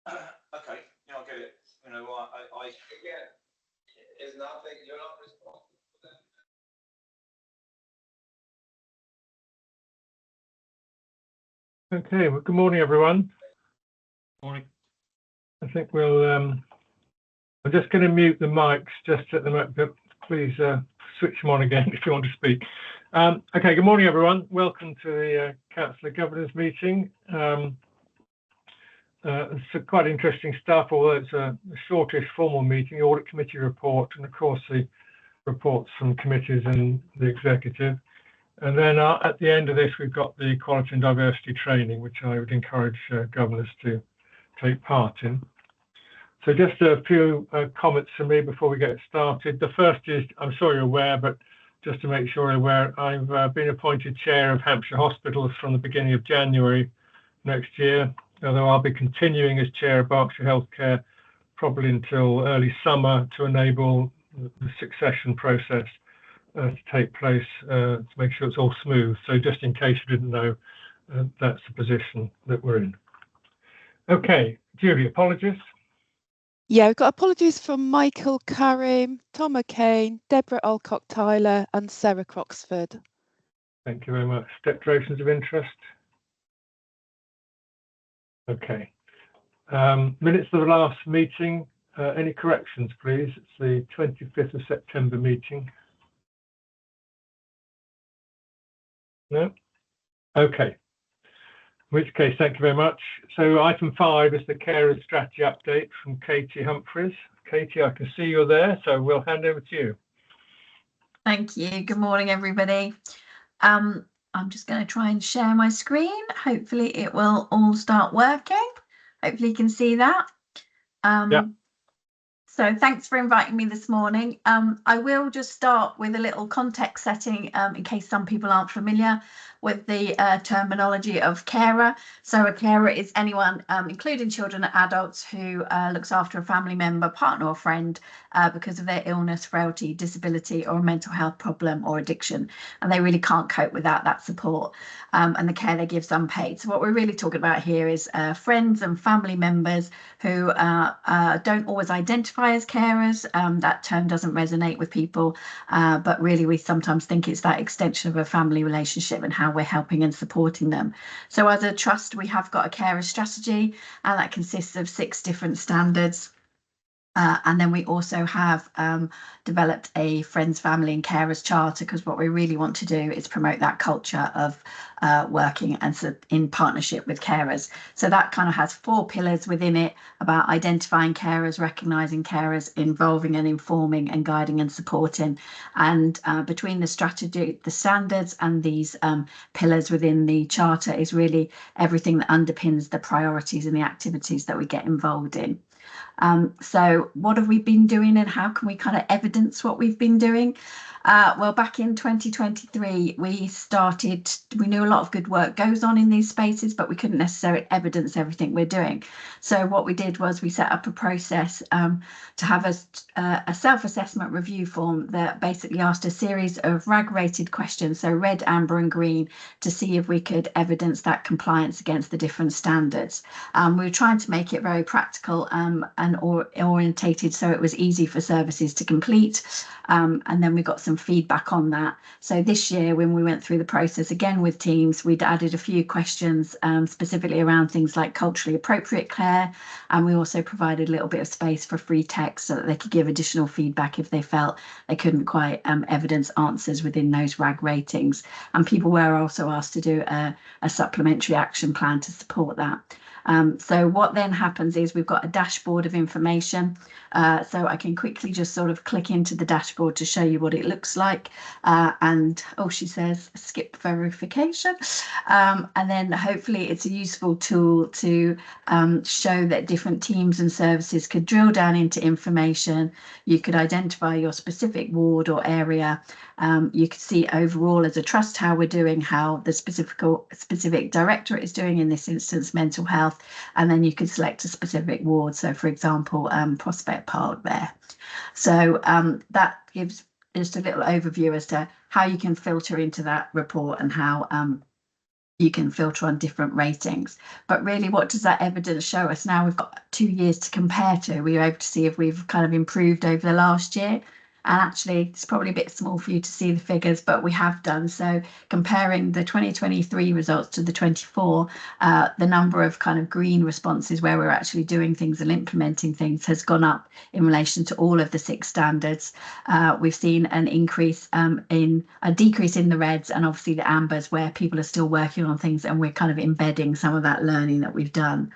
Okay, yeah, I get it. You know, I Again, is nothing, you're not responsible for that. Okay, well, good morning, everyone. morning. I think we'll, I'm just going to mute the mics just at the moment, but please switch them on again if you want to speak. Okay, good morning, everyone. Welcome to the Council of Governors meeting. It's quite interesting stuff, although it's a shortish formal meeting, the Audit Committee report, and of course the reports from committees and the executive. And then at the end of this, we've got the Equality and Diversity training, which I would encourage governors to take part in. So just a few comments from me before we get started. The first is, I'm sure you're aware, but just to make sure you're aware, I've been appointed chair of Hampshire Hospitals from the beginning of January next year, although I'll be continuing as chair of Berkshire Healthcare probably until early summer to enable the succession process to take place to make sure it's all smooth. So just in case you didn't know, that's the position that we're in. Okay, Julie, apologies. Yeah, we've got apologies from Michael Karim, Tom O'Kane, Deborah Alcock-Tyler and Sarah Croxford. Thank you very much. Declarations of interest. Okay. Minutes of the last meeting. Any corrections, please? It's the 25th of September meeting. No? Okay. In which case, thank you very much. So item 5 is the Carers Strategy Update from Katie Humphries. Katie, I can see you're there, so we'll hand over to you. Thank you. Good morning, everybody. I'm just going to try and share my screen. Hopefully it will all start working. Hopefully you can see that. Yeah. So thanks for inviting me this morning. I will just start with a little context setting in case some people aren't familiar with the terminology of carer. So a carer is anyone, including children and adults, who looks after a family member, partner or friend because of their illness, frailty, disability or a mental health problem or addiction. And they really can't cope without that support and the care they give is unpaid. So what we're really talking about here is friends and family members who don't always identify as carers. That term doesn't resonate with people, but really we sometimes think it's that extension of a family relationship and how we're helping and supporting them. So as a trust, we have got a carer strategy and that consists of 6 different standards. And then we also have developed a friends, family and carers charter, because what we really want to do is promote that culture of working and in partnership with carers. So that kind of has 4 pillars within it about identifying carers, recognising carers, involving and informing and guiding and supporting. And between the strategy, the standards and these pillars within the charter is really everything that underpins the priorities and the activities that we get involved in. So what have we been doing and how can we kind of evidence what we've been doing? Well, back in 2023, we knew a lot of good work goes on in these spaces, but we couldn't necessarily evidence everything we're doing. So what we did was we set up a process to have a self-assessment review form that basically asked a series of RAG-rated questions, so red, amber and green, to see if we could evidence that compliance against the different standards. We were trying to make it very practical and orientated so it was easy for services to complete. And then we got some feedback on that. So this year, when we went through the process again with teams, we'd added a few questions specifically around things like culturally appropriate care. And we also provided a little bit of space for free text so that they could give additional feedback if they felt they couldn't quite evidence answers within those RAG ratings. And people were also asked to do a supplementary action plan to support that. So what then happens is we've got a dashboard of information. So I can quickly just sort of click into the dashboard to show you what it looks like. And she says skip verification. And then hopefully it's a useful tool to show that different teams and services could drill down into information. You could identify your specific ward or area. You could see overall as a trust how we're doing, how the specific directorate is doing, in this instance mental health, and then you could select a specific ward. So for example, Prospect Park there. So that gives just a little overview as to how you can filter into that report and how you can filter on different ratings. But really, what does that evidence show us? Now we've got 2 years to compare to. We're able to see if we've kind of improved over the last year. And actually, it's probably a bit small for you to see the figures, but we have done. So comparing the 2023 results to the 24, the number of kind of green responses where we're actually doing things and implementing things has gone up in relation to all of the 6 standards. We've seen an increase in a decrease in the reds and obviously the ambers where people are still working on things and we're kind of embedding some of that learning that we've done.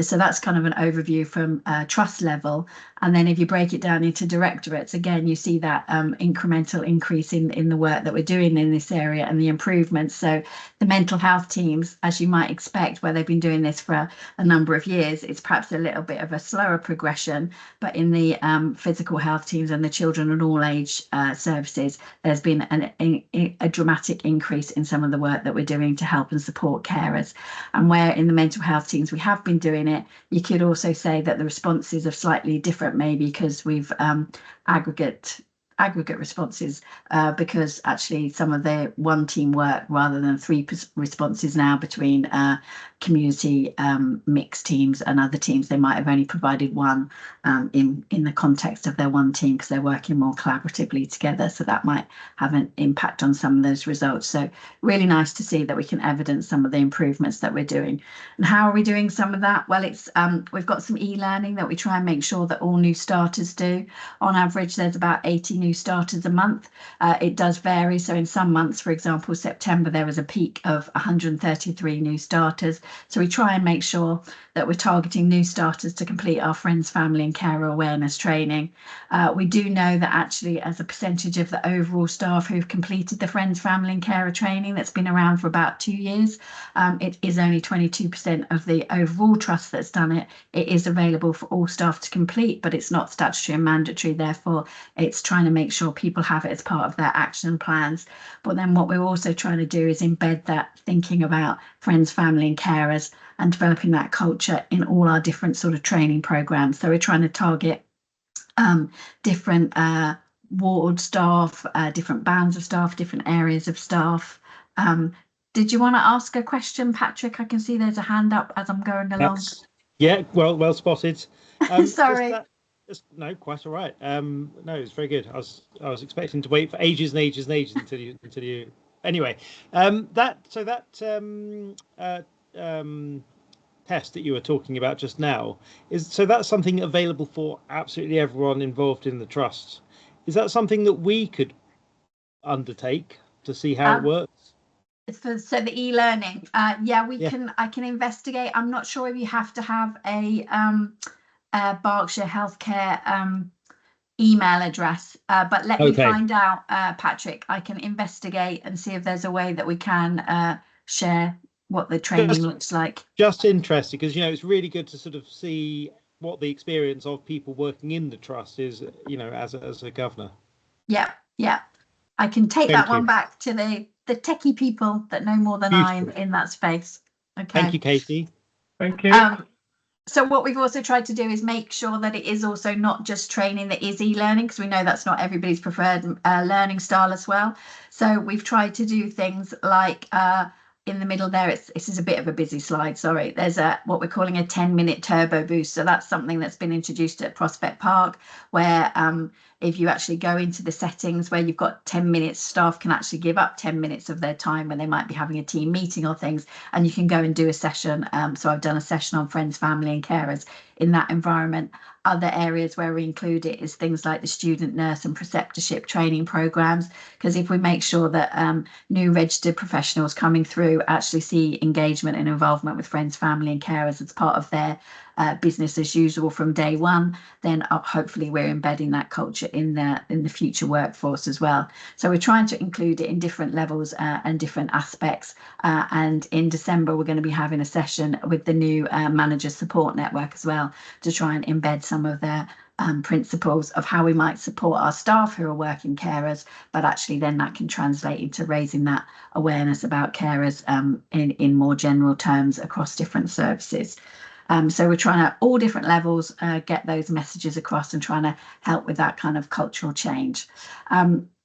So that's kind of an overview from trust level. And then if you break it down into directorates, again, you see that incremental increase in the work that we're doing in this area and the improvements. So the mental health teams, as you might expect, where they've been doing this for a number of years, it's perhaps a little bit of a slower progression. But in the physical health teams and the children and all age services, there's been a dramatic increase in some of the work that we're doing to help and support carers. And where in the mental health teams we have been doing it, you could also say that the responses are slightly different, maybe because we've aggregate responses because actually some of the one team work rather than 3 responses now between community mixed teams and other teams. They might have only provided 1 in the context of their one team because they're working more collaboratively together. So that might have an impact on some of those results. So really nice to see that we can evidence some of the improvements that we're doing. And how are we doing some of that? Well, it's we've got some e-learning that we try and make sure that all new starters do. On average, there's about 80 new starters a month. It does vary. So in some months, for example, September, there was a peak of 133 new starters. So we try and make sure that we're targeting new starters to complete our friends, family and carer awareness training. We do know that actually as a percentage of the overall staff who've completed the friends, family and carer training that's been around for about 2 years, it is only 22% of the overall trust that's done it. It is available for all staff to complete, but it's not statutory and mandatory. Therefore, it's trying to make sure people have it as part of their action plans. But then what we're also trying to do is embed that thinking about friends, family and carers and developing that culture in all our different sort of training programs. So we're trying to target different ward staff, different bands of staff, different areas of staff. Did you want to ask a question, Patrick? I can see there's a hand up as I'm going along. Yeah, well spotted. Sorry. No, quite all right. No, it's very good. I was expecting to wait for ages and ages and ages until you. Anyway, that test that you were talking about just now that's something available for absolutely everyone involved in the trust. Is that something that we could undertake to see how it works? So the e-learning, can. I can investigate. I'm not sure if you have to have a Berkshire Healthcare email address, but let me find out, Patrick. I can investigate and see if there's a way that we can share what the training looks like. Just interested because it's really good to sort of see what the experience of people working in the trust is, as a governor. Yeah. I can take that one back to the techie people that know more than I am in that space. Okay. Thank you, Katie. Thank you. So what we've also tried to do is make sure that it is also not just training that is e-learning, because we know that's not everybody's preferred learning style as well. So we've tried to do things like in the middle there, this is a bit of a busy slide, sorry. There's what we're calling a 10-minute turbo boost. So that's something that's been introduced at Prospect Park, where if you actually go into the settings where you've got 10 minutes, staff can actually give up 10 minutes of their time when they might be having a team meeting or things, and you can go and do a session. So I've done a session on friends, family and carers in that environment. Other areas where we include it is things like the student nurse and preceptorship training programs, because if we make sure that new registered professionals coming through actually see engagement and involvement with friends, family and carers as part of their business as usual from day one, then hopefully we're embedding that culture in the future workforce as well. So we're trying to include it in different levels and different aspects. And in December, we're going to be having a session with the new manager support network as well to try and embed some of their principles of how we might support our staff who are working carers, but actually then that can translate into raising that awareness about carers in more general terms across different services. So we're trying to, all different levels, get those messages across and trying to help with that kind of cultural change.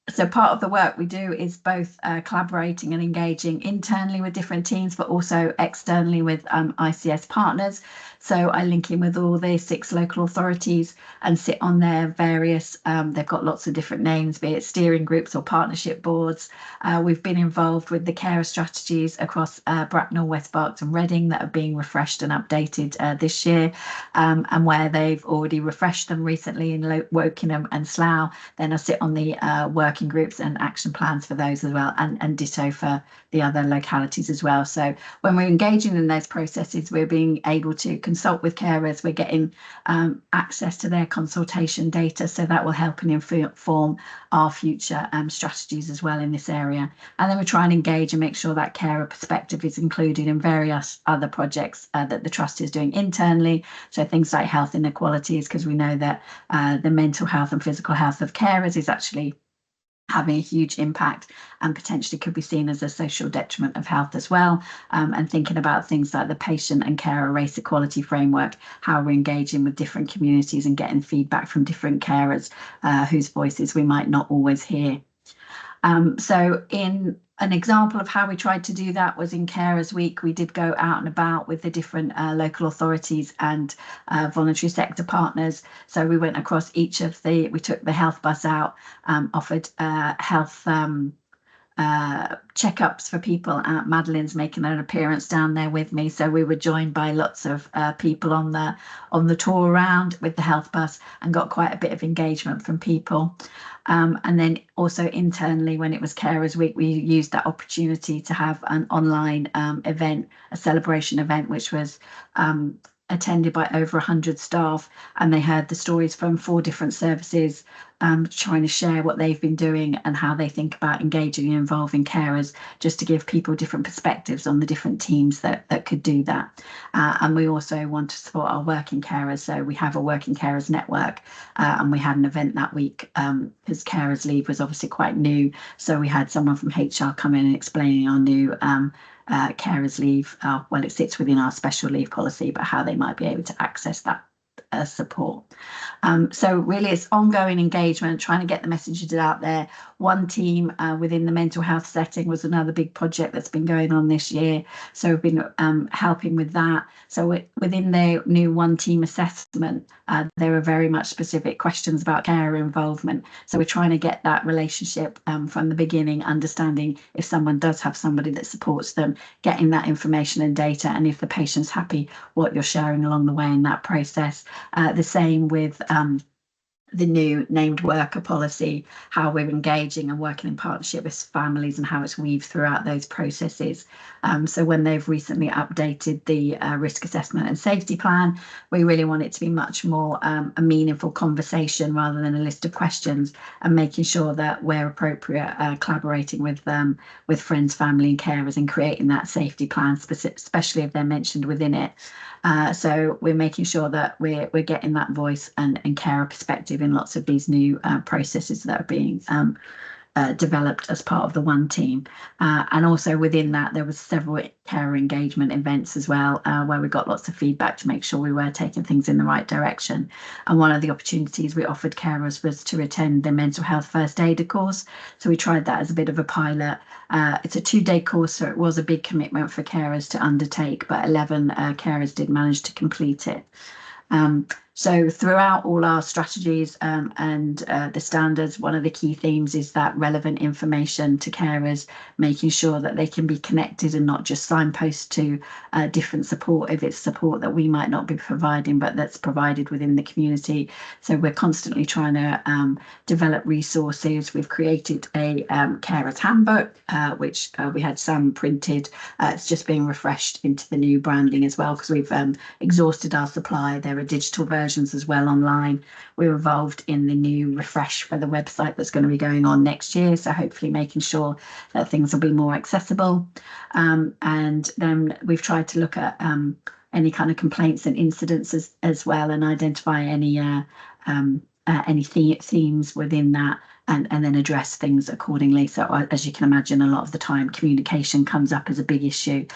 So part of the work we do is both collaborating and engaging internally with different teams, but also externally with ICS partners. So I link in with all the 6 local authorities and sit on their various, they've got lots of different names, be it steering groups or partnership boards. We've been involved with the carer strategies across Bracknell, West Berks and Reading that are being refreshed and updated this year, and where they've already refreshed them recently in Wokingham and Slough. Then I sit on the working groups and action plans for those as well, and ditto for the other localities as well. So when we're engaging in those processes, we're being able to consult with carers, we're getting access to their consultation data, so that will help and inform our future strategies as well in this area. And then we try and engage and make sure that carer perspective is included in various other projects that the trust is doing internally. So things like health inequalities, because we know that the mental health and physical health of carers is actually having a huge impact and potentially could be seen as a social detriment of health as well. And thinking about things like the patient and carer race equality framework, how we're engaging with different communities and getting feedback from different carers whose voices we might not always hear. So in an example of how we tried to do that was in Carers Week. We did go out and about with the different local authorities and voluntary sector partners. So we went across each of we took the health bus out, offered health checkups for people. Madeline's making an appearance down there with me, so we were joined by lots of people on the tour around with the health bus and got quite a bit of engagement from people. And then also internally, when it was Carers Week, we used that opportunity to have an online event, a celebration event, which was attended by over 100 staff, and they heard the stories from 4 different services, trying to share what they've been doing and how they think about engaging and involving carers, just to give people different perspectives on the different teams that could do that. And we also want to support our working carers, so we have a working carers network, and we had an event that week because carers leave was obviously quite new, so we had someone from HR come in and explaining our new carers leave. Well, it sits within our special leave policy, but how they might be able to access that support. So really it's ongoing engagement, trying to get the messages out there. One team within the mental health setting was another big project that's been going on this year. So we've been helping with that. So within the new one team assessment, there are very much specific questions about carer involvement. So we're trying to get that relationship from the beginning, understanding if someone does have somebody that supports them, getting that information and data, and if the patient's happy, what you're sharing along the way in that process. The same with the new named worker policy, how we're engaging and working in partnership with families and how it's weaved throughout those processes. So when they've recently updated the risk assessment and safety plan, we really want it to be much more a meaningful conversation rather than a list of questions, and making sure that where appropriate, collaborating with friends, family and carers in creating that safety plan, especially if they're mentioned within it. So we're making sure that we're getting that voice and carer perspective in lots of these new processes that are being developed as part of the one team. And also within that, there was several carer engagement events as well, where we got lots of feedback to make sure we were taking things in the right direction. And one of the opportunities we offered carers was to attend the mental health first aider course. So we tried that as a bit of a pilot. It's a 2-day course, so it was a big commitment for carers to undertake, but 11 carers did manage to complete it. So throughout all our strategies and the standards, one of the key themes is that relevant information to carers, making sure that they can be connected and not just signpost to different support if it's support that we might not be providing, but that's provided within the community. So we're constantly trying to develop resources. We've created a carers handbook, which we had some printed. It's just being refreshed into the new branding as well, because we've exhausted our supply. There are digital versions as well online. We're involved in the new refresh for the website that's going to be going on next year, so hopefully making sure that things will be more accessible. And then we've tried to look at any kind of complaints and incidents as well, and identify any themes within that, and then address things accordingly. So as you can imagine, a lot of the time communication comes up as a big issue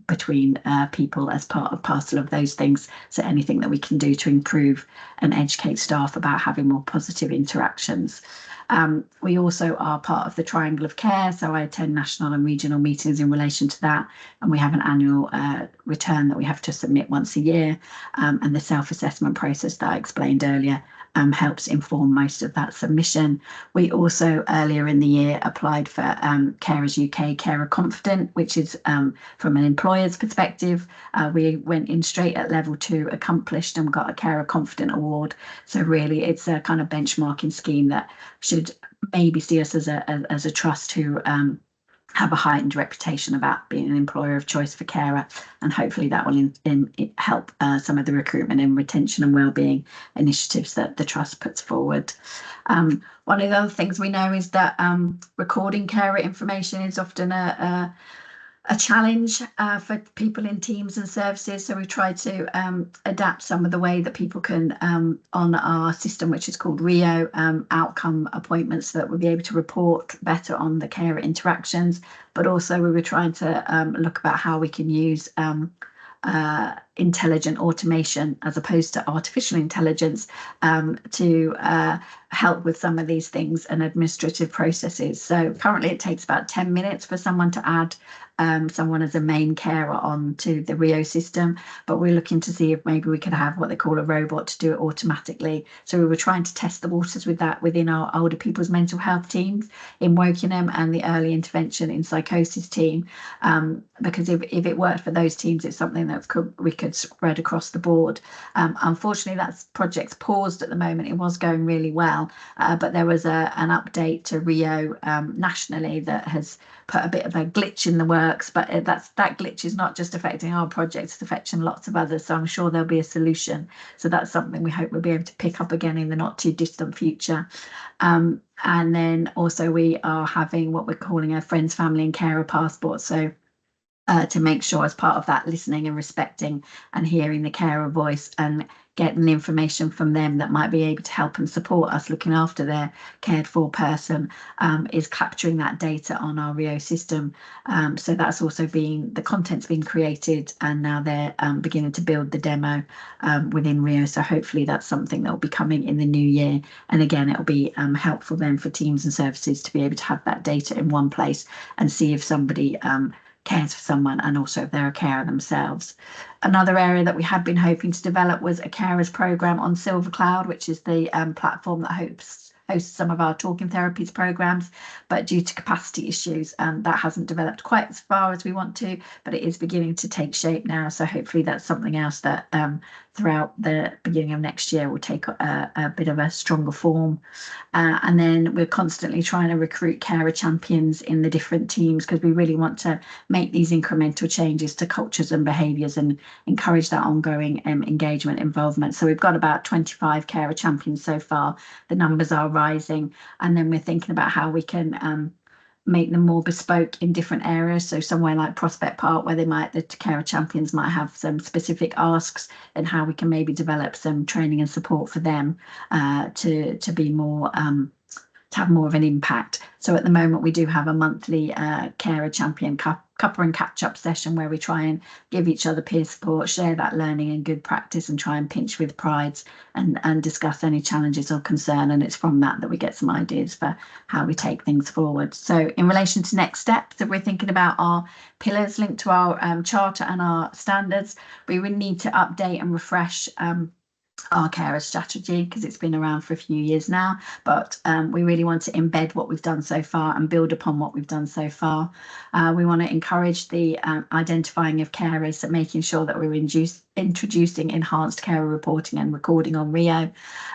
between people as parcel of those things. So anything that we can do to improve and educate staff about having more positive interactions. We also are part of the Triangle of Care, so I attend national and regional meetings in relation to that, and we have an annual return that we have to submit once a year, and the self-assessment process that I explained earlier helps inform most of that submission. We also earlier in the year applied for Carers UK Carer Confident, which is from an employer's perspective. We went in straight at level 2 accomplished and got a Carer Confident award. So really it's a kind of benchmarking scheme that should maybe see us as a trust who have a heightened reputation about being an employer of choice for carer, and hopefully that will help some of the recruitment and retention and wellbeing initiatives that the trust puts forward. One of the other things we know is that recording carer information is often a challenge for people in teams and services, so we try to adapt some of the way that people can on our system, which is called Rio, outcome appointments, so that we'll be able to report better on the carer interactions. But also we were trying to look about how we can use intelligent automation as opposed to artificial intelligence to help with some of these things and administrative processes. So currently it takes about 10 minutes for someone to add someone as a main carer onto the Rio system, but we're looking to see if maybe we could have what they call a robot to do it automatically. So we were trying to test the waters with that within our older people's mental health teams in Wokingham and the early intervention in psychosis team, because if it worked for those teams, it's something that we could spread across the board. Unfortunately, that project's paused at the moment. It was going really well, but there was an update to Rio nationally that has put a bit of a glitch in the works, but that glitch is not just affecting our project, it's affecting lots of others, so I'm sure there'll be a solution. So that's something we hope we'll be able to pick up again in the not too distant future. And then also we are having what we're calling a friends, family and carer passport, so to make sure as part of that listening and respecting and hearing the carer voice and getting information from them that might be able to help and support us looking after their cared for person, is capturing that data on our Rio system. So that's also the content's been created, and now they're beginning to build the demo within Rio. So hopefully that's something that will be coming in the new year. And again, it'll be helpful then for teams and services to be able to have that data in one place and see if somebody cares for someone, and also if they're a carer themselves. Another area that we had been hoping to develop was a carers program on Silver Cloud, which is the platform that hosts some of our talking therapies programs, but due to capacity issues, that hasn't developed quite as far as we want to, but it is beginning to take shape now. So hopefully that's something else that throughout the beginning of next year will take a bit of a stronger form. And then we're constantly trying to recruit carer champions in the different teams, because we really want to make these incremental changes to cultures and behaviours and encourage that ongoing engagement, involvement. So we've got about 25 carer champions so far. The numbers are rising, and then we're thinking about how we can make them more bespoke in different areas. So somewhere like Prospect Park, where the carer champions might have some specific asks, and how we can maybe develop some training and support for them to be more to have more of an impact. So at the moment we do have a monthly carer champion cuppa and catch up session where we try and give each other peer support, share that learning and good practice, and try and pinch with prides and discuss any challenges or concern. And it's from that we get some ideas for how we take things forward. So in relation to next steps, if we're thinking about our pillars linked to our charter and our standards, we would need to update and refresh our carer strategy, because it's been around for a few years now, but we really want to embed what we've done so far and build upon what we've done so far. We want to encourage the identifying of carers, and making sure that we're introducing enhanced carer reporting and recording on Rio,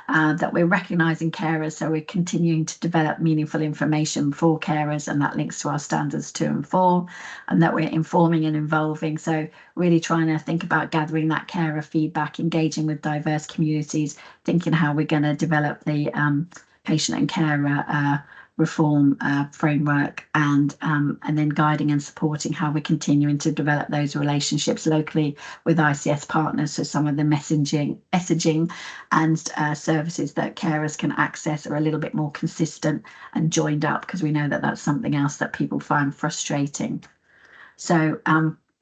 that we're recognising carers, so we're continuing to develop meaningful information for carers, and that links to our standards 2 and 4, and that we're informing and involving, so really trying to think about gathering that carer feedback, engaging with diverse communities, thinking how we're going to develop the patient and carer reform framework, and then guiding and supporting how we're continuing to develop those relationships locally with ICS partners, so some of the messaging and services that carers can access are a little bit more consistent and joined up, because we know that that's something else that people find frustrating. So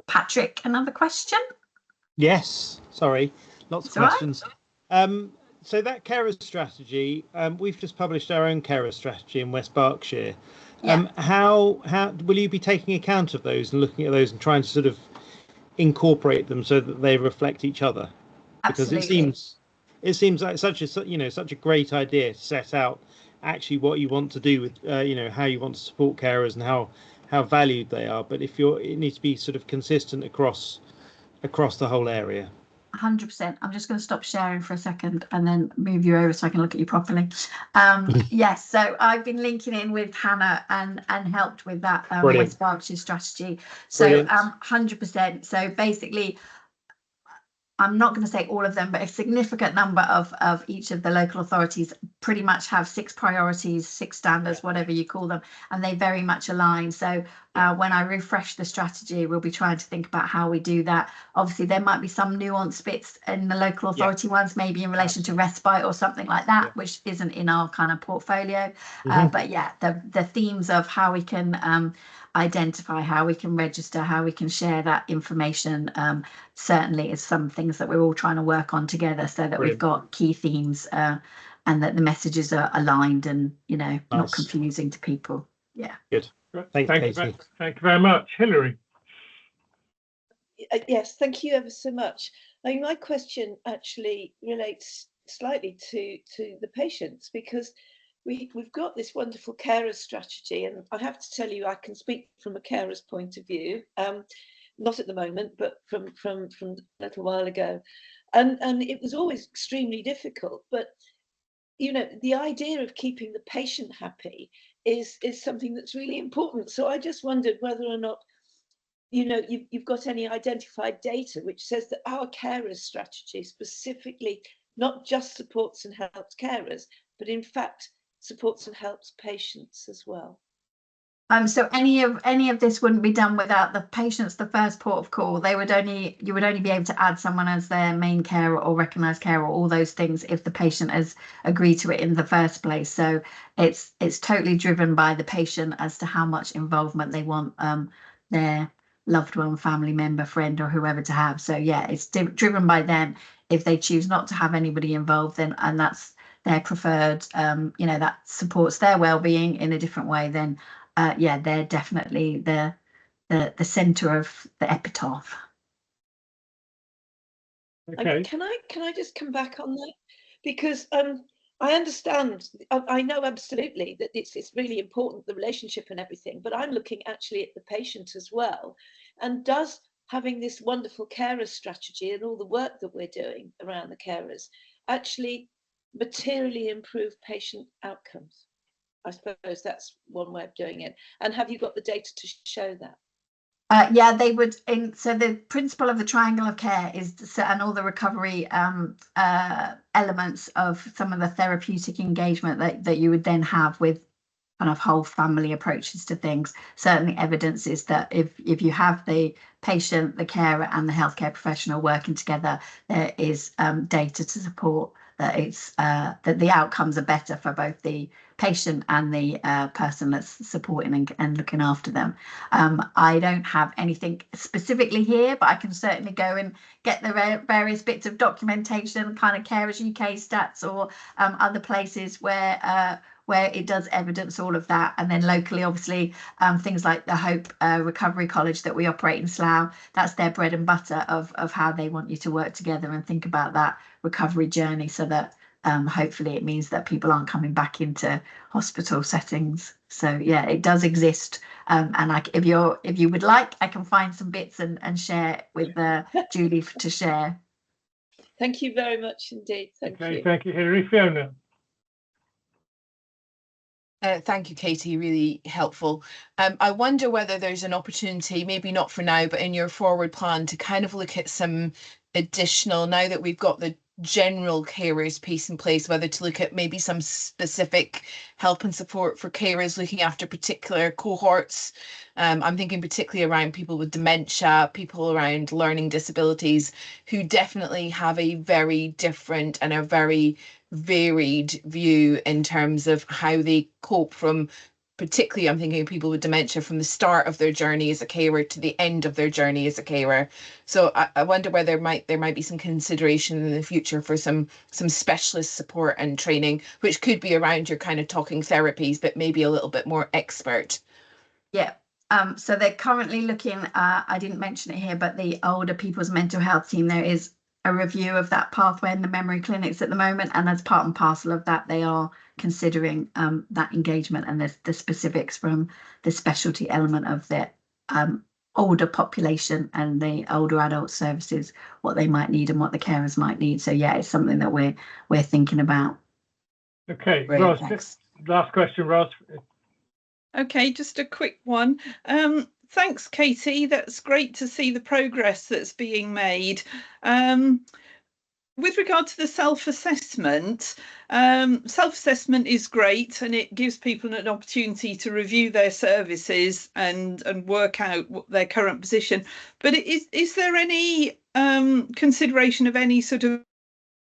Patrick, another question? Yes, sorry, lots of questions. so that carer strategy, we've just published our own carer strategy in West Berkshire. Yeah. How will you be taking account of those and looking at those and trying to sort of incorporate them so that they reflect each other? Because Absolutely. it seems like such a great idea to set out actually what you want to do with how you want to support carers and how valued they are. But it needs to be sort of consistent across the whole area. 100%. I'm just going to stop sharing for a second and then move you over so I can look at you properly. Yes, so I've been linking in with Hannah and helped with that West Berkshire strategy. So 100%. So basically, I'm not going to say all of them, but a significant number of each of the local authorities pretty much have 6 priorities, 6 standards, whatever you call them, and they very much align. So when I refresh the strategy, we'll be trying to think about how we do that. Obviously, there might be some nuanced bits in the local authority ones, maybe in relation to respite or something like that, which isn't in our kind of portfolio. But yeah, the themes of how we can identify, how we can register, how we can share that information certainly is some things that we're all trying to work on together so that we've got key themes and that the messages are aligned and not confusing to people. Yeah, good. Thank you very much. Hilary. Yes, thank you ever so much. I mean, my question actually relates slightly to the patients, because we've got this wonderful carer strategy, and I have to tell you, I can speak from a carer's point of view, not at the moment, but from a little while ago, and it was always extremely difficult. But the idea of keeping the patient happy is something that's really important. So I just wondered whether or not you've got any identified data which says that our carers strategy specifically not just supports and helps carers, but in fact supports and helps patients as well. So any of this wouldn't be done without the patients, the first port of call. You would only be able to add someone as their main carer or recognised carer, all those things, if the patient has agreed to it in the first place. So it's totally driven by the patient as to how much involvement they want their loved one, family member, friend, or whoever to have. So yeah, it's driven by them. If they choose not to have anybody involved, then and that's their preferred, that supports their well-being in a different way, then yeah, they're definitely the center of the epitaph. Okay. Can I just come back on that? Because I understand, I know absolutely that it's really important, the relationship and everything, but I'm looking actually at the patient as well. And does having this wonderful carer strategy and all the work that we're doing around the carers actually materially improve patient outcomes? I suppose that's one way of doing it. And have you got the data to show that? Yeah, they would. So the principle of the triangle of care is and all the recovery elements of some of the therapeutic engagement that you would then have with kind of whole family approaches to things. Certainly evidence is that if you have the patient, the carer and the healthcare professional working together, there is data to support that it's that the outcomes are better for both the patient and the person that's supporting and looking after them. I don't have anything specifically here, but I can certainly go and get the various bits of documentation, kind of Carers UK stats or other places where it does evidence all of that. And then locally, obviously, things like the Hope Recovery College that we operate in Slough, that's their bread and butter of how they want you to work together and think about that recovery journey, so that hopefully it means that people aren't coming back into hospital settings. So yeah, it does exist. And if you would like, I can find some bits and share with Julie to share. Thank you very much indeed. Thank you. Thank you, Hilary. Fiona. Thank you, Katie, really helpful. I wonder whether there's an opportunity, maybe not for now, but in your forward plan to kind of look at some additional, now that we've got the general carers piece in place, whether to look at maybe some specific help and support for carers looking after particular cohorts. I'm thinking particularly around people with dementia, people around learning disabilities, who definitely have a very different and a very varied view in terms of how they cope from particularly I'm thinking of people with dementia from the start of their journey as a carer to the end of their journey as a carer. So I wonder whether there might be some consideration in the future for some specialist support and training, which could be around your kind of talking therapies, but maybe a little bit more expert. Yeah. So they're currently looking, I didn't mention it here, but the older people's mental health team, there is a review of that pathway in the memory clinics at the moment. And as part and parcel of that, they are considering that engagement and the specifics from the specialty element of the older population and the older adult services, what they might need and what the carers might need. So yeah, it's something that we're thinking about. Okay, Great, Ros, thanks. last question, Ros. Okay, just a quick one. Thanks, Katie. That's great to see the progress that's being made. With regard to the self-assessment, self-assessment is great and it gives people an opportunity to review their services and work out what their current position. But is there any consideration of any sort of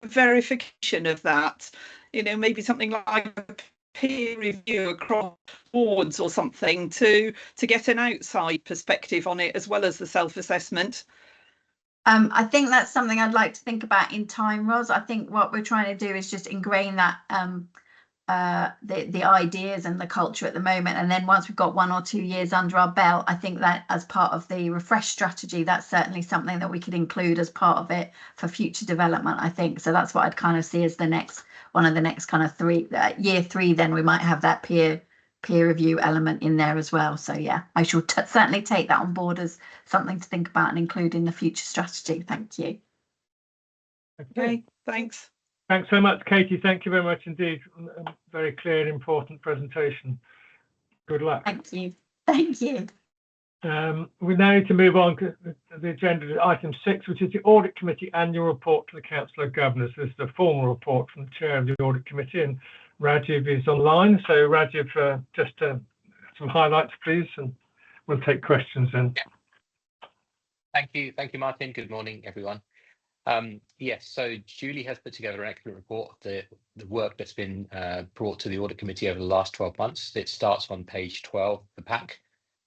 verification of that? You know, maybe something like a peer review across boards or something to get an outside perspective on it as well as the self-assessment. I think that's something I'd like to think about in time, Ros. I think what we're trying to do is just ingrain that the ideas and the culture at the moment, and then once we've got 1 or 2 years under our belt, I think that as part of the refresh strategy, that's certainly something that we could include as part of it for future development. I think so. That's what I'd kind of see as the next one of the next kind of year 3. Then we might have that peer review element in there as well. So yeah, I shall certainly take that on board as something to think about and include in the future strategy. Thank you. Okay, thanks. Thanks so much, Katie. Thank you very much indeed. Very clear and important presentation. Good luck. Thank you. Thank you. We now need to move on to the agenda to item 6, which is the Audit Committee Annual Report to the Council of Governors. This is a formal report from the Chair of the Audit Committee, and Rajiv is online. So Rajiv, just some highlights, please, and we'll take questions then. Thank you, Martin. Good morning, everyone. Yes, so Julie has put together an excellent report of the work that's been brought to the Audit Committee over the last 12 months. It starts on page 12 of the pack.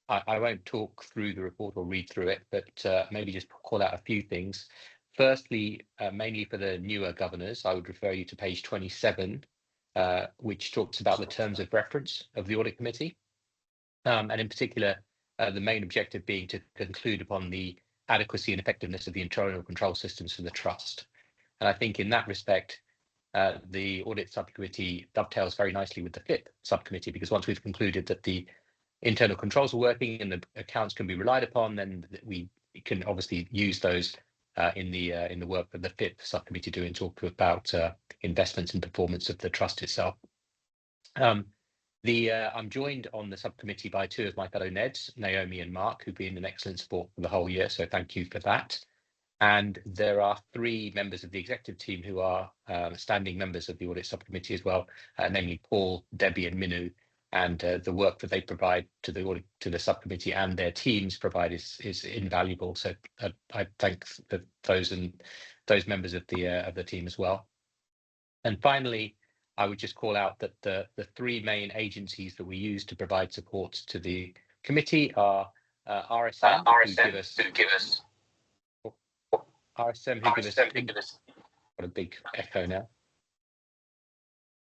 I won't talk through the report or read through it, but maybe just call out a few things. Firstly, mainly for the newer governors, I would refer you to page 27, which talks about the terms of reference of the Audit Committee. And in particular, the main objective being to conclude upon the adequacy and effectiveness of the internal control systems for the Trust. And I think in that respect, the Audit Subcommittee dovetails very nicely with the FIP Subcommittee, because once we've concluded that the internal controls are working and the accounts can be relied upon, then we can obviously use those in the work that the FIP Subcommittee do and talk about investments and performance of the Trust itself. I'm joined on the subcommittee by 2 of my fellow NEDs, Naomi and Mark, who've been an excellent support for the whole year, so thank you for that. And there are 3 members of the executive team who are standing members of the audit subcommittee as well, namely Paul, Debbie and Minu, and the work that they provide to the subcommittee and their teams provide is invaluable. So I thank those members of the team as well. And finally, I would just call out that the 3 main agencies that we use to provide support to the committee are RSM, who give us. What a big echo now.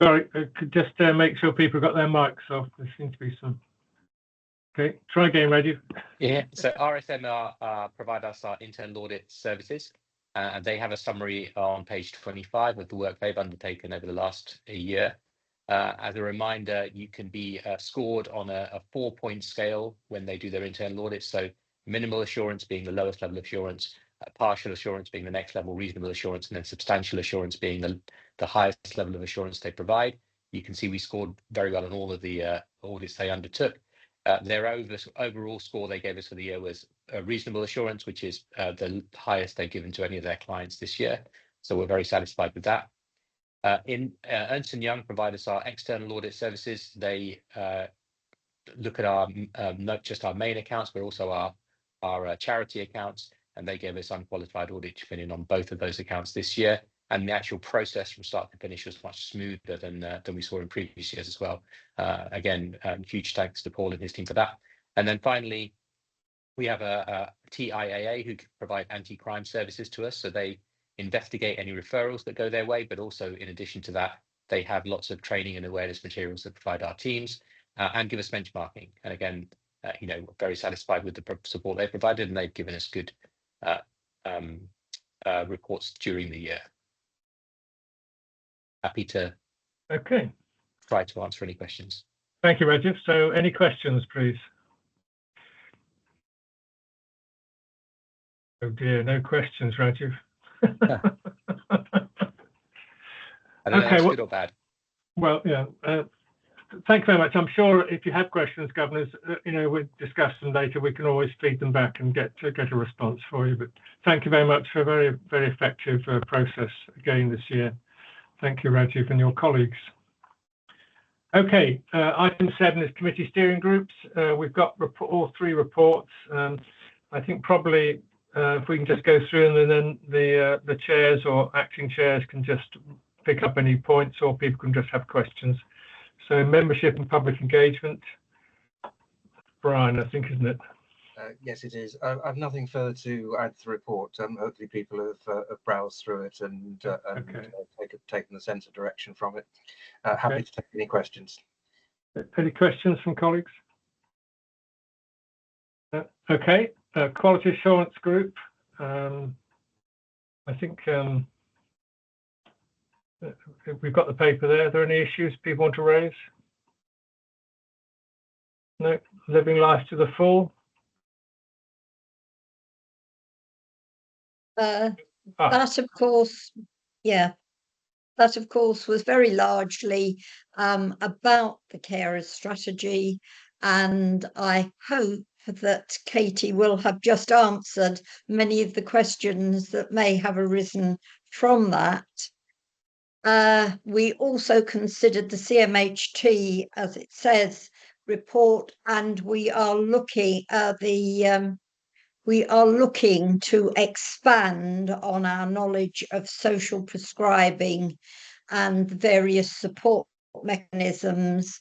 Sorry, just make sure people got their mics off. There seems to be some. Okay, try again, Rajiv. Yeah, so RSM provide us our internal audit services. They have a summary on page 25 of the work they've undertaken over the last year. As a reminder, you can be scored on a 4-point scale when they do their internal audits. So minimal assurance being the lowest level of assurance, partial assurance being the next level, reasonable assurance, and then substantial assurance being the highest level of assurance they provide. You can see we scored very well on all of the audits they undertook. Their overall score they gave us for the year was reasonable assurance, which is the highest they've given to any of their clients this year. So we're very satisfied with that. Ernst & Young provide us our external audit services. They look at our not just our main accounts, but also our charity accounts, and they gave us unqualified audit opinion on both of those accounts this year. and the actual process from start to finish was much smoother than we saw in previous years as well. Again, huge thanks to Paul and his team for that. And then finally, we have a TIAA who can provide anti-crime services to us. So they investigate any referrals that go their way, but also in addition to that, they have lots of training and awareness materials that provide our teams and give us benchmarking. And again, very satisfied with the support they provided, and they've given us good reports during the year. Happy to try to answer any questions. Thank you, Rajiv. So any questions, please? Oh dear, no questions, Rajiv. I don't know if it's good or bad. Well, yeah. Thank you very much. I'm sure if you have questions, governors, we'll discuss them later. We can always feed them back and get a response for you. But thank you very much for a very, very effective process again this year. Thank you, Rajiv, and your colleagues. Okay, item 7 is committee steering groups. We've got all 3 reports. I think probably if we can just go through them, and then the chairs or acting chairs can just pick up any points, or people can just have questions. So membership and public engagement. Brian, I think, isn't it? Yes, it is. I've nothing further to add to the report. Hopefully people have browsed through it and taken the sense of direction from it. Happy to take any questions. Any questions from colleagues? Okay, quality assurance group. I think we've got the paper there. Are there any issues people want to raise? No. Living life to the full. That of course, that of course was very largely about the carers strategy, and I hope that Katie will have just answered many of the questions that may have arisen from that. We also considered the CMHT, as it says, report, and we are looking at we are looking to expand on our knowledge of social prescribing and various support mechanisms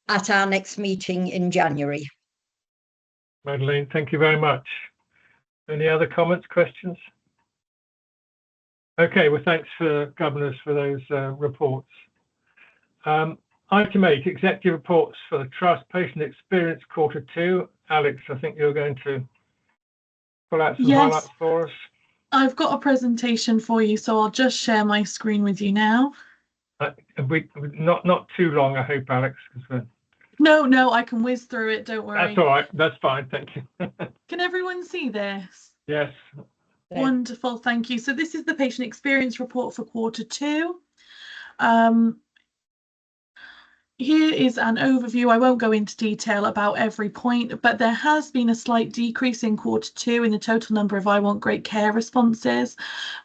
at our next meeting in January. Madeleine, thank you very much. Any other comments, questions? Okay, well, thanks for governors for those reports. Item 8, executive reports for the Trust Patient Experience Q2. Alex, I think you're going to pull out some highlights for us. I've got a presentation for you, so I'll just share my screen with you now. Not too long, I hope, Alex. No, I can whiz through it, don't worry. That's all right, that's fine, thank you. Can everyone see this? Yes. Wonderful, thank you. So this is the patient experience report for Q2. Here is an overview. I won't go into detail about every point, but there has been a slight decrease in Q2 in the total number of I Want Great Care responses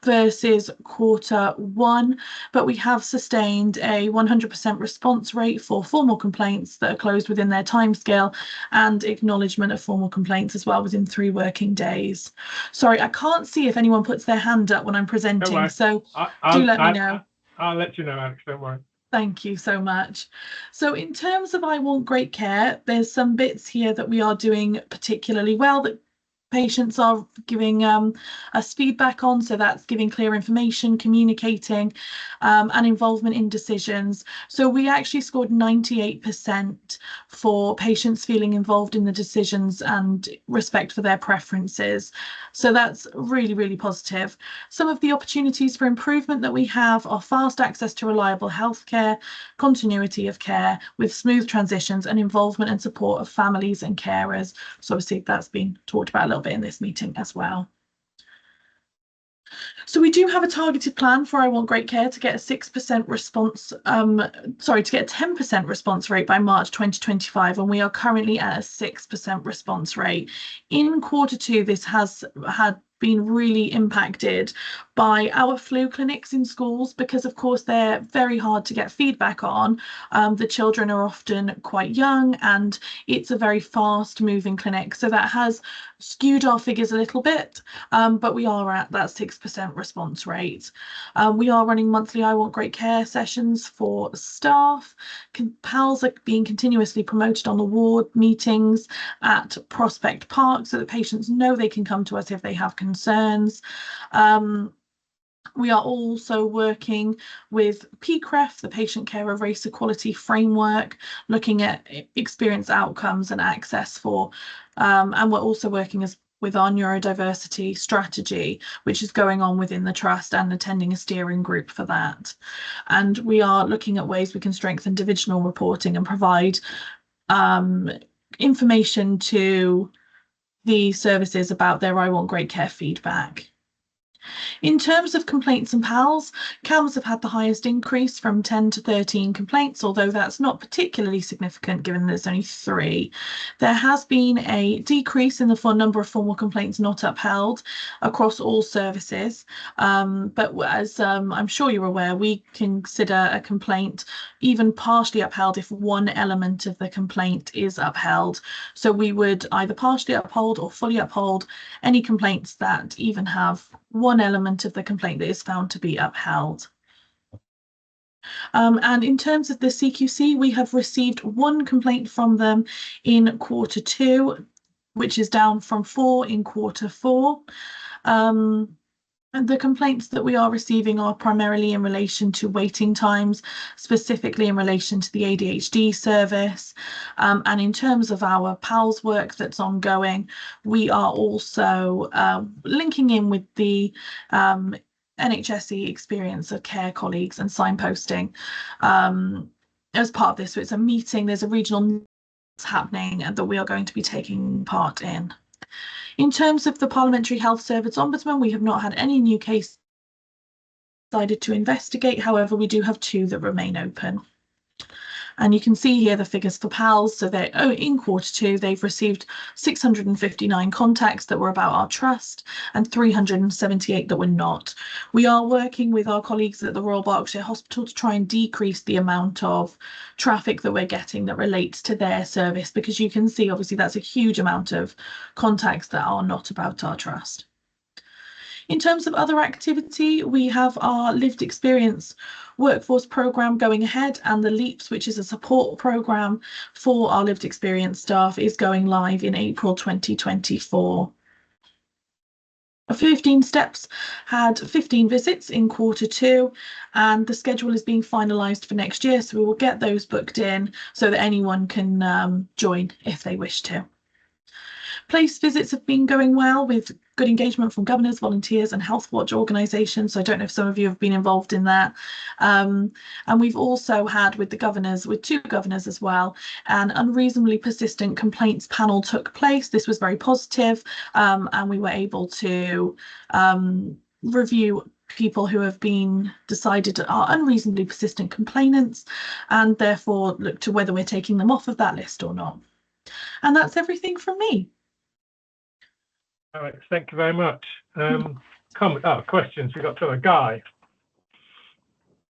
versus Q1, but we have sustained a 100% response rate for formal complaints that are closed within their timescale, and acknowledgement of formal complaints as well within 3 working days. Sorry, I can't see if anyone puts their hand up when I'm presenting, so do let me know. I'll let you know, Alex, don't worry. Thank you so much. So in terms of I Want Great Care, there's some bits here that we are doing particularly well that patients are giving us feedback on. So that's giving clear information, communicating, and involvement in decisions. So we actually scored 98% for patients feeling involved in the decisions and respect for their preferences. So that's really, really positive. Some of the opportunities for improvement that we have are fast access to reliable healthcare, continuity of care with smooth transitions, and involvement and support of families and carers. So obviously that's been talked about a little bit in this meeting as well. So we do have a targeted plan for I Want Great Care to get a 6% response, to get a 10% response rate by March 2025, and we are currently at a 6% response rate. In Q2, this has had been really impacted by our flu clinics in schools, because of course they're very hard to get feedback on. The children are often quite young and it's a very fast moving clinic, so that has skewed our figures a little bit, but we are at that 6% response rate. We are running monthly I Want Great Care sessions for staff. PALS are being continuously promoted on the ward meetings at Prospect Park so that patients know they can come to us if they have concerns. We are also working with PCREF, the Patient Carer Race Equality Framework, looking at experience outcomes and access for, and we're also working with our neurodiversity strategy, which is going on within the trust, and attending a steering group for that. And we are looking at ways we can strengthen divisional reporting and provide information to the services about their I Want Great Care feedback. In terms of complaints and PALS, CAMHS have had the highest increase from 10 to 13 complaints, although that's not particularly significant given there's only 3. There has been a decrease in the number of formal complaints not upheld across all services, but as I'm sure you're aware, we consider a complaint even partially upheld if one element of the complaint is upheld. So we would either partially uphold or fully uphold any complaints that even have one element of the complaint that is found to be upheld. And in terms of the CQC, we have received 1 complaint from them in Q2, which is down from 4 in Q4. And the complaints that we are receiving are primarily in relation to waiting times, specifically in relation to the ADHD service. And in terms of our PALS work that's ongoing, we are also linking in with the NHSE experience of care colleagues and signposting as part of this. So it's a meeting, there's a regional happening and that we are going to be taking part in. In terms of the Parliamentary Health Service Ombudsman, we have not had any new cases decided to investigate. However, we do have 2 that remain open. And you can see here the figures for PALS. So they're in Q2, they've received 659 contacts that were about our trust and 378 that were not. We are working with our colleagues at the Royal Berkshire Hospital to try and decrease the amount of traffic that we're getting that relates to their service, because you can see obviously that's a huge amount of contacts that are not about our trust. In terms of other activity, we have our lived experience workforce programme going ahead, and the LEAPS, which is a support programme for our lived experience staff, is going live in April 2024. 15 Steps had 15 visits in Q2, and the schedule is being finalised for next year, so we will get those booked in so that anyone can join if they wish to. Place visits have been going well with good engagement from governors, volunteers and Health Watch organisations. So I don't know if some of you have been involved in that. And we've also had with the governors, with 2 governors as well, an unreasonably persistent complaints panel took place. This was very positive, and we were able to review people who have been decided are unreasonably persistent complainants, and therefore look to whether we're taking them off of that list or not. And that's everything from me. Alex, thank you very much. Questions. We've got to a Guy.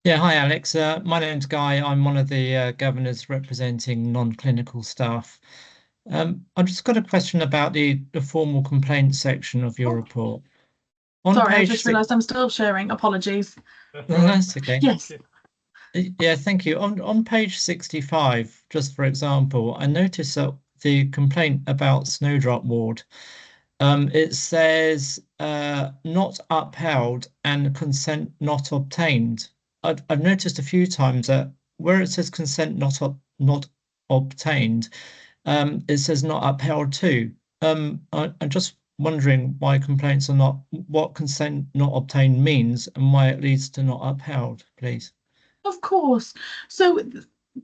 Yeah, hi Alex. My name's Guy. I'm one of the governors representing non-clinical staff. I've just got a question about the formal complaints section of your report. Sorry, I just realised I'm still sharing. Apologies. That's okay. Yes. Yeah, thank you. On page 65, just for example, I noticed that the complaint about Snowdrop Ward, it says not upheld and consent not obtained. I've noticed a few times that where it says consent not obtained, it says not upheld too. I'm just wondering why complaints are not, what consent not obtained means and why it leads to not upheld, please. Of course. So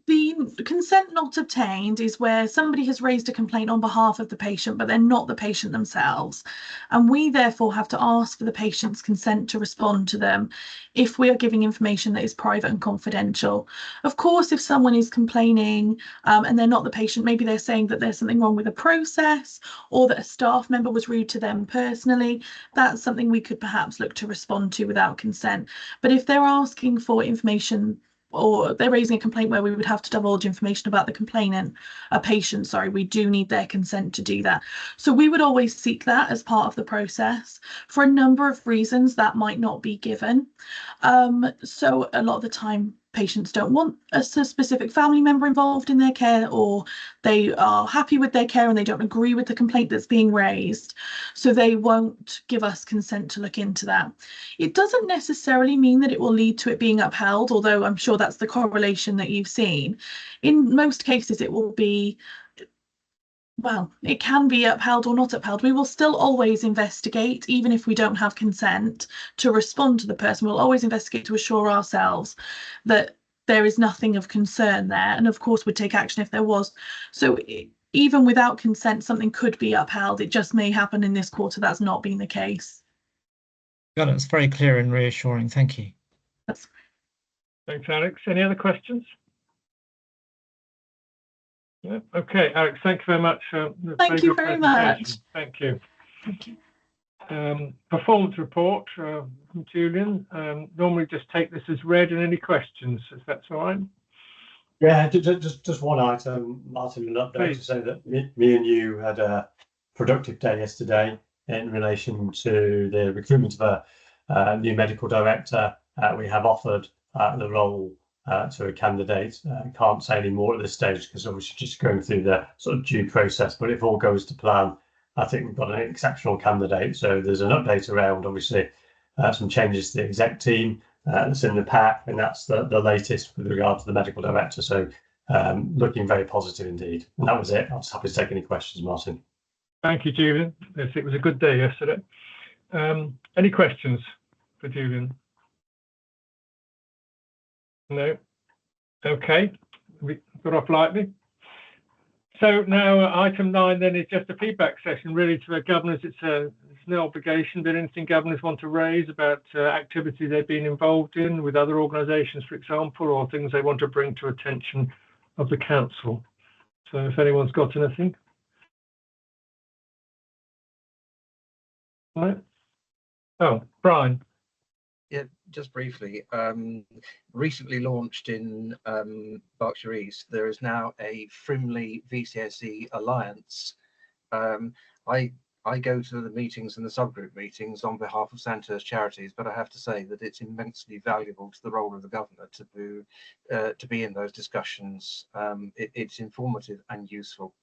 the consent not obtained is where somebody has raised a complaint on behalf of the patient, but they're not the patient themselves. And we therefore have to ask for the patient's consent to respond to them if we are giving information that is private and confidential. Of course, if someone is complaining and they're not the patient, maybe they're saying that there's something wrong with a process or that a staff member was rude to them personally, that's something we could perhaps look to respond to without consent. But if they're asking for information or they're raising a complaint where we would have to divulge information about the complainant, a patient, sorry, we do need their consent to do that. So we would always seek that as part of the process. For a number of reasons, that might not be given. So a lot of the time, patients don't want a specific family member involved in their care, or they are happy with their care and they don't agree with the complaint that's being raised. So they won't give us consent to look into that. It doesn't necessarily mean that it will lead to it being upheld, although I'm sure that's the correlation that you've seen. In most cases, it will be, well, it can be upheld or not upheld. We will still always investigate, even if we don't have consent to respond to the person. We'll always investigate to assure ourselves that there is nothing of concern there. And of course, we'd take action if there was. So even without consent, something could be upheld. It just may happen in this quarter. That's not been the case. Got it. It's very clear and reassuring. Thank you. Thanks, Alex. Any other questions? Yeah. Okay, Alex, thank you very much. Thank you very much. Thank you. Thank you. Performance report from Julian. Normally just take this as read, and any questions, if that's all right. Yeah, just one item, Martin, an update to say that me and you had a productive day yesterday in relation to the recruitment of a new medical director. We have offered the role to a candidate. Can't say any more at this stage because obviously just going through the sort of due process, but if all goes to plan, I think we've got an exceptional candidate. So there's an update around obviously some changes to the exec team that's in the pack, and that's the latest with regard to the medical director. So looking very positive indeed. And that was it. I was happy to take any questions, Martin. Thank you, Julian. Yes, it was a good day yesterday. Any questions for Julian? No. Okay, we got off lightly. So now item 9 then is just a feedback session really to the governors. It's no obligation, but anything governors want to raise about activity they've been involved in with other organisations, for example, or things they want to bring to attention of the council. So if anyone's got anything. Right. Oh, Brian. Yeah, just briefly, recently launched in Berkshire East, there is now a Frimley VCSE Alliance. I go to the meetings and the subgroup meetings on behalf of Sandhurst Charities, but I have to say that it's immensely valuable to the role of the governor to be in those discussions. It's informative and useful.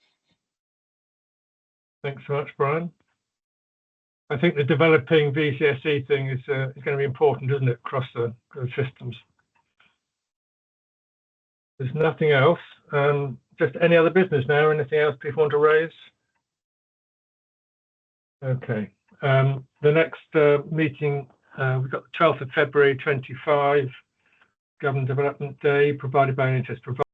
Thanks so much, Brian. I think the developing VCSE thing is going to be important, isn't it, across the systems? There's nothing else. Just any other business now? Anything else people want to raise? Okay. The next meeting, we've got the 12th of February 25, Government Development Day, provided by NHS Provider.